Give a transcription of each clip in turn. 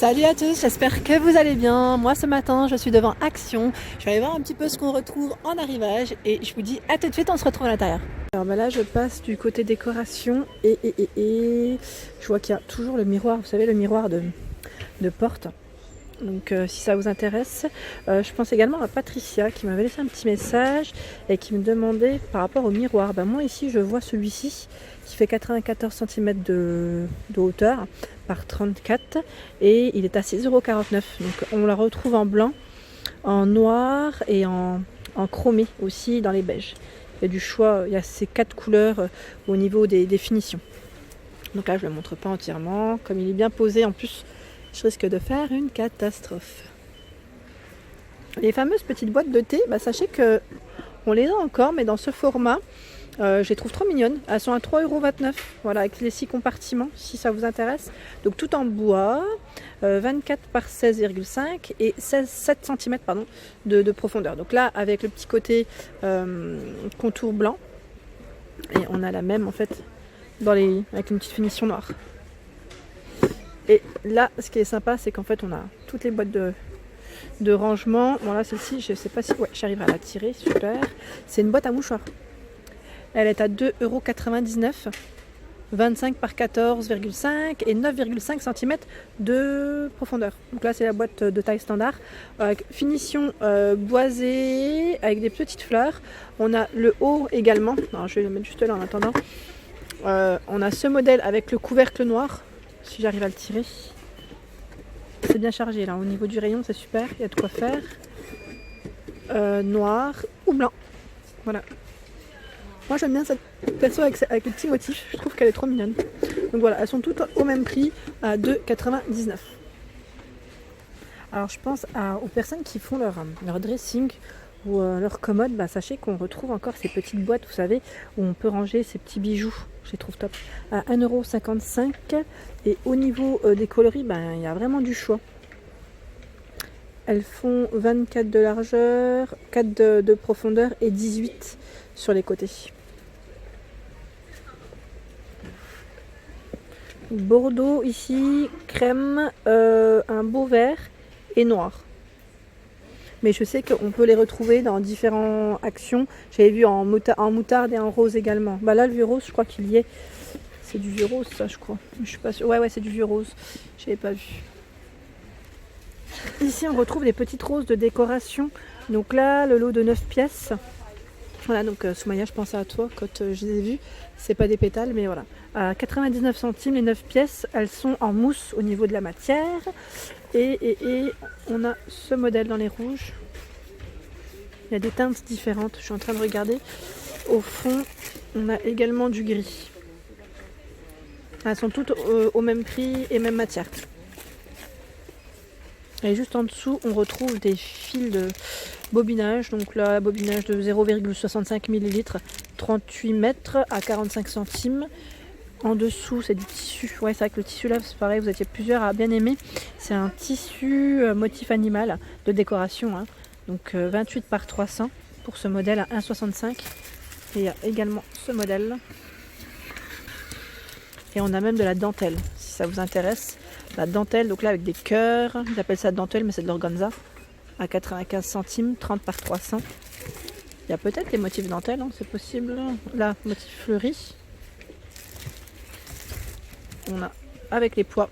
Salut à tous, j'espère que vous allez bien. Moi ce matin je suis devant Action. Je vais aller voir un petit peu ce qu'on retrouve en arrivage et je vous dis à tout de suite, on se retrouve à l'intérieur. Alors là je passe du côté décoration et je vois qu'il y a toujours le miroir, vous savez le miroir de porte. Donc si ça vous intéresse, je pense également à Patricia qui m'avait laissé un petit message et qui me demandait par rapport au miroir. Moi ici je vois celui-ci qui fait 94 cm de hauteur par 34 et il est à 6,49 €. Donc on la retrouve en blanc, en noir et en chromé aussi dans les beiges. Il y a du choix, il y a ces 4 couleurs au niveau des finitions. Donc là je ne le montre pas entièrement, comme il est bien posé en plus. Je risque de faire une catastrophe. Les fameuses petites boîtes de thé, sachez que on les a encore, mais dans ce format, je les trouve trop mignonnes. Elles sont à 3,29 €, voilà, avec les 6 compartiments, si ça vous intéresse. Donc tout en bois, 24 par 16,5 et 7 cm de profondeur. Donc là, avec le petit côté contour blanc, et on a la même en fait avec une petite finition noire. Et là, ce qui est sympa, c'est qu'en fait, on a toutes les boîtes de rangement. Bon, là, celle-ci, je ne sais pas si... Ouais, j'arrive à la tirer, super. C'est une boîte à mouchoirs. Elle est à 2,99 €, 25 par 14,5 et 9,5 cm de profondeur. Donc là, c'est la boîte de taille standard. Avec finition boisée, avec des petites fleurs. On a le haut également. Alors, je vais le mettre juste là en attendant. On a ce modèle avec le couvercle noir. Si j'arrive à le tirer, c'est bien chargé là au niveau du rayon, c'est super, il y a de quoi faire. Noir ou blanc, voilà. Moi j'aime bien cette perso avec les petits motifs, je trouve qu'elle est trop mignonne. Donc voilà, elles sont toutes au même prix à 2,99 €. Alors je pense aux personnes qui font leur dressing ou leur commode, sachez qu'on retrouve encore ces petites boîtes, vous savez, où on peut ranger ces petits bijoux. Je les trouve top. À 1,55 €. Et au niveau des coloris, il y a vraiment du choix. Elles font 24 de largeur, 4 de profondeur et 18 sur les côtés. Bordeaux ici, crème, un beau vert et noir. Mais je sais qu'on peut les retrouver dans différentes actions. J'avais vu en moutarde et en rose également. Là, le vieux rose, je crois qu'il y est. C'est du vieux rose, ça, je crois. Je suis pas sûre. Ouais, c'est du vieux rose. Je n'avais pas vu. Ici, on retrouve des petites roses de décoration. Donc là, le lot de 9 pièces. Voilà, donc Soumaya, je pensais à toi quand je les ai vues. C'est pas des pétales, mais voilà. À 99 centimes, les 9 pièces, elles sont en mousse au niveau de la matière. Et on a ce modèle dans les rouges. Il y a des teintes différentes, je suis en train de regarder. Au fond, on a également du gris. Elles sont toutes au même prix et même matière. Et juste en dessous, on retrouve des fils de bobinage. Donc là, bobinage de 0,65 ml, 38 mètres à 45 centimes. En dessous, c'est du tissu. Ouais, c'est vrai que le tissu là, c'est pareil, vous étiez plusieurs à bien aimer. C'est un tissu motif animal de décoration. Donc 28 par 300 pour ce modèle à 1,65 €. Et il y a également ce modèle. Et on a même de la dentelle, si ça vous intéresse. La dentelle, donc là avec des cœurs, ils appellent ça dentelle, mais c'est de l'organza. À 95 centimes, 30 par 300. Il y a peut-être les motifs dentelle, c'est possible. Là, motif fleuri. On a avec les pois.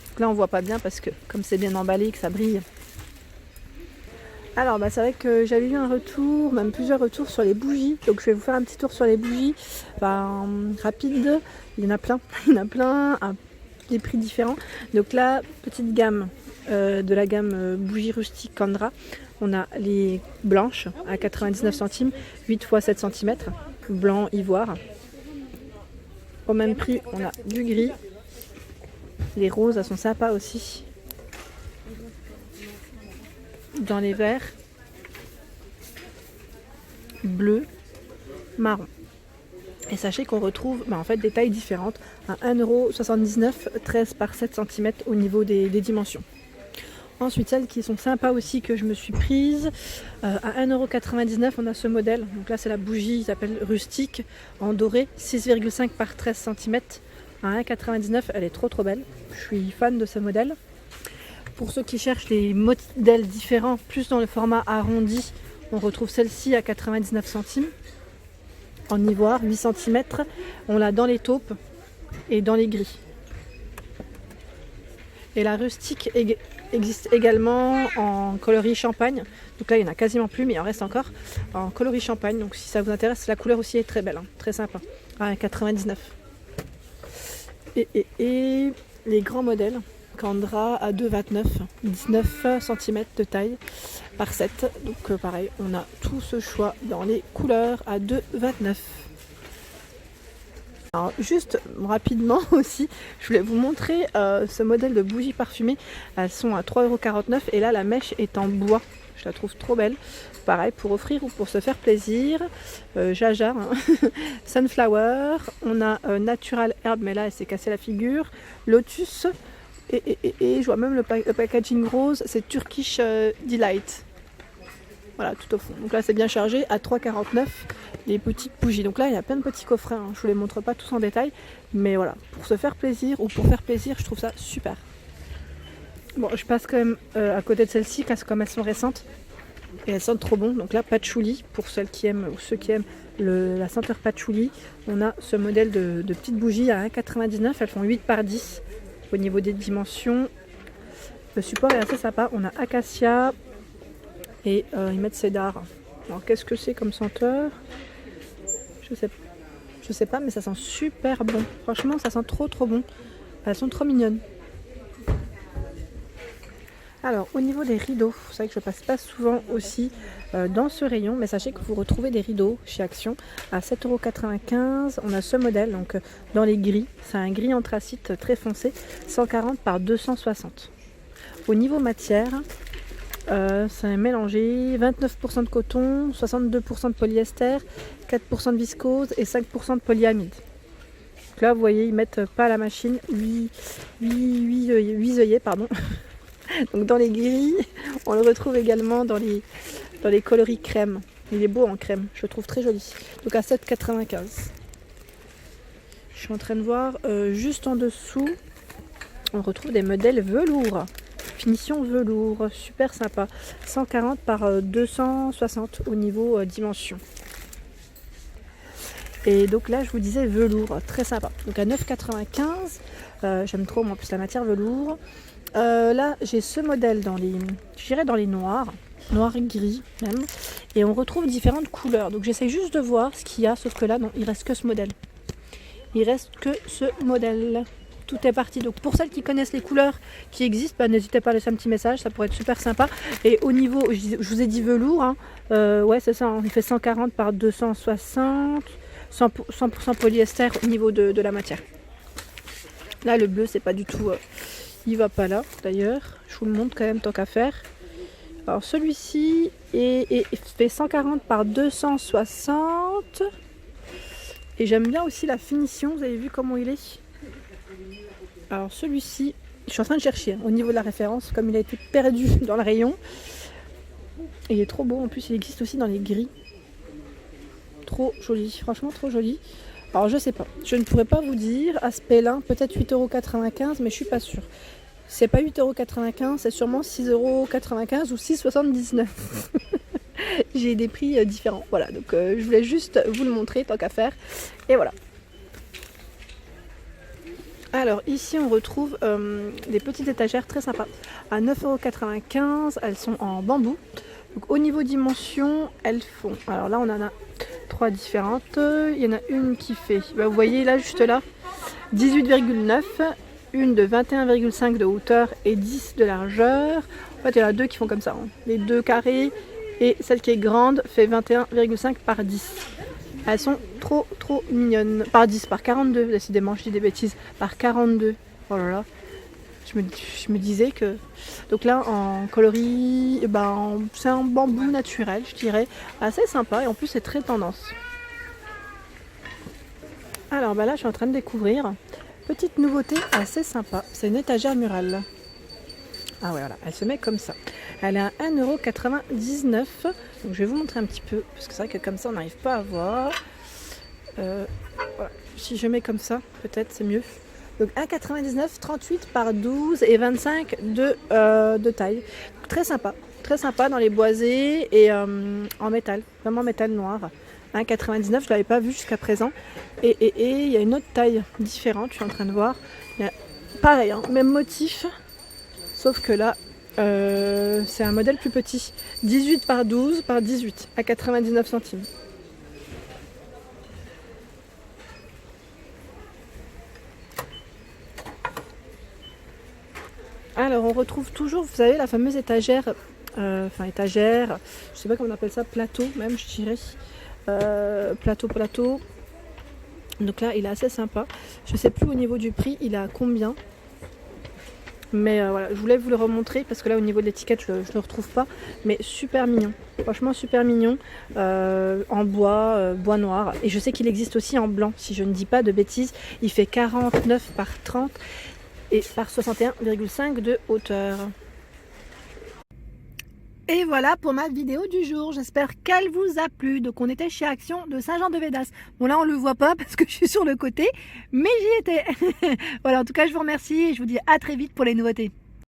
Donc là on voit pas bien parce que comme c'est bien emballé, que ça brille. Alors c'est vrai que j'avais eu un retour, même plusieurs retours sur les bougies. Donc je vais vous faire un petit tour sur les bougies. Rapide, il y en a plein. Il y en a plein à des prix différents. Donc là, petite gamme de la gamme bougie rustique Candra. On a les blanches à 99 centimes, 8 x 7 cm, blanc ivoire. Au même prix, on a du gris. Les roses, elles sont sympas aussi. Dans les verts, bleu, marron. Et sachez qu'on retrouve en fait des tailles différentes à 1,79 €, 13 par 7 cm au niveau des dimensions. Ensuite, celles qui sont sympas aussi que je me suis prise, à 1,99 € on a ce modèle. Donc là c'est la bougie, ils appellent rustique, en doré, 6,5 par 13 cm. à 1,99 €. Elle est trop belle. Je suis fan de ce modèle. Pour ceux qui cherchent des modèles différents, plus dans le format arrondi, on retrouve celle-ci à 99 centimes. En ivoire, 8 cm. On l'a dans les taupes et dans les gris. Et la rustique existe également en coloris champagne. Donc là, il n'y en a quasiment plus, mais il en reste encore en coloris champagne. Donc si ça vous intéresse, la couleur aussi est très belle, hein, très sympa. À 1,99 €. Et les grands modèles, Candra à 2,29 €, 19 cm de taille par 7. Donc pareil, on a tout ce choix dans les couleurs à 2,29 €. Alors juste rapidement aussi, je voulais vous montrer ce modèle de bougies parfumées. Elles sont à 3,49 € et là la mèche est en bois. Je la trouve trop belle. Pareil, pour offrir ou pour se faire plaisir. Jaja, hein. Sunflower, on a Natural Herb, mais là elle s'est cassée la figure. Lotus, et je vois même le packaging rose, c'est Turkish Delight. Voilà, tout au fond. Donc là, c'est bien chargé à 3,49 € les petites bougies. Donc là, il y a plein de petits coffrets. Hein. Je ne vous les montre pas tous en détail. Mais voilà, pour se faire plaisir ou pour faire plaisir, je trouve ça super. Bon, je passe quand même à côté de celles-ci, parce que comme elles sont récentes. Et elles sentent trop bon. Donc là, patchouli, pour celles qui aiment ou ceux qui aiment la senteur patchouli. On a ce modèle de petites bougies à 1,99 €. Elles font 8 par 10 au niveau des dimensions. Le support est assez sympa. On a acacia. Et ils mettent cédar. Alors qu'est-ce que c'est comme senteur? Je sais pas, mais ça sent super bon. Franchement, ça sent trop bon. Elles sont trop mignonnes. Alors au niveau des rideaux, c'est vrai que je passe pas souvent aussi dans ce rayon, mais sachez que vous retrouvez des rideaux chez Action à 7,95 €. On a ce modèle, donc dans les gris. C'est un gris anthracite très foncé, 140 par 260. Au niveau matière, c'est un mélangé 29% de coton, 62% de polyester, 4% de viscose et 5% de polyamide. Donc là, vous voyez, ils mettent pas à la machine 8 œillets, pardon. Donc dans les gris, on le retrouve également dans les coloris crème. Il est beau en crème, je le trouve très joli. Donc à 7,95 €. Je suis en train de voir juste en dessous, on retrouve des modèles velours. Finition velours, super sympa. 140 par 260 au niveau dimension. Et donc là, je vous disais velours, très sympa. Donc à 9,95 €, j'aime trop moi en plus la matière velours. Là, j'ai ce modèle dans les noirs, noir et gris même. Et on retrouve différentes couleurs. Donc j'essaie juste de voir ce qu'il y a, sauf que là, non, il reste que ce modèle. Il reste que ce modèle. Tout est parti. Donc pour celles qui connaissent les couleurs qui existent, bah, n'hésitez pas à laisser un petit message, ça pourrait être super sympa. Et au niveau, je vous ai dit velours, hein, ouais c'est ça, hein, il fait 140 par 260, 100% polyester au niveau de la matière. Là le bleu c'est pas du tout, il va pas là d'ailleurs, je vous le montre quand même tant qu'à faire. Alors celui-ci fait 140 par 260 et j'aime bien aussi la finition, vous avez vu comment il est. Alors celui-ci, je suis en train de chercher au niveau de la référence, comme il a été perdu dans le rayon. Et il est trop beau, en plus il existe aussi dans les gris. Trop joli, franchement trop joli. Alors je sais pas, je ne pourrais pas vous dire, aspect lin, peut-être 8,95 € mais je suis pas sûre. C'est pas 8,95 €, c'est sûrement 6,95 € ou 6,79 €. J'ai des prix différents, voilà, donc je voulais juste vous le montrer tant qu'à faire. Et voilà. Alors ici on retrouve des petites étagères très sympas à 9,95 €. Elles sont en bambou. Donc au niveau dimension, elles font, alors là on en a 3 différentes. Il y en a une qui fait, bah, vous voyez là juste là, 18,9 €, une de 21,5 € de hauteur et 10 de largeur. En fait il y en a deux qui font comme ça, hein. Les deux carrés, et celle qui est grande fait 21,5 par 10. Elles sont trop mignonnes. Par 10, par 42, décidément, je dis des bêtises. Par 42. Oh là là. Je me disais que... Donc là, en coloris, ben, c'est un bambou naturel, je dirais. Assez sympa et en plus, c'est très tendance. Alors ben là, je suis en train de découvrir. Petite nouveauté assez sympa. C'est une étagère murale. Ah ouais, voilà, elle se met comme ça. Elle est à 1,99 €. Donc je vais vous montrer un petit peu, parce que c'est vrai que comme ça on n'arrive pas à voir. Voilà. Si je mets comme ça, peut-être c'est mieux. Donc 1,99, 38 par 12 et 25 de taille. Donc, très sympa dans les boisés et en métal, vraiment métal noir. 1,99, je ne l'avais pas vu jusqu'à présent. Et il y a une autre taille différente, je suis en train de voir. Pareil, hein, même motif, sauf que là, c'est un modèle plus petit. 18 par 12 par 18 à 99 centimes. Alors on retrouve toujours, vous savez, la fameuse étagère, je sais pas comment on appelle ça, plateau même je dirais, plateau. Donc là il est assez sympa, je sais plus au niveau du prix il est à combien, mais voilà, je voulais vous le remontrer parce que là au niveau de l'étiquette je le retrouve pas, mais super mignon, franchement super mignon, en bois noir, et je sais qu'il existe aussi en blanc si je ne dis pas de bêtises. Il fait 49 par 30 et par 61,5 de hauteur. Et voilà pour ma vidéo du jour, j'espère qu'elle vous a plu. Donc on était chez Action de Saint-Jean-de-Védas. Bon là on le voit pas parce que je suis sur le côté, mais j'y étais. Voilà, en tout cas je vous remercie et je vous dis à très vite pour les nouveautés.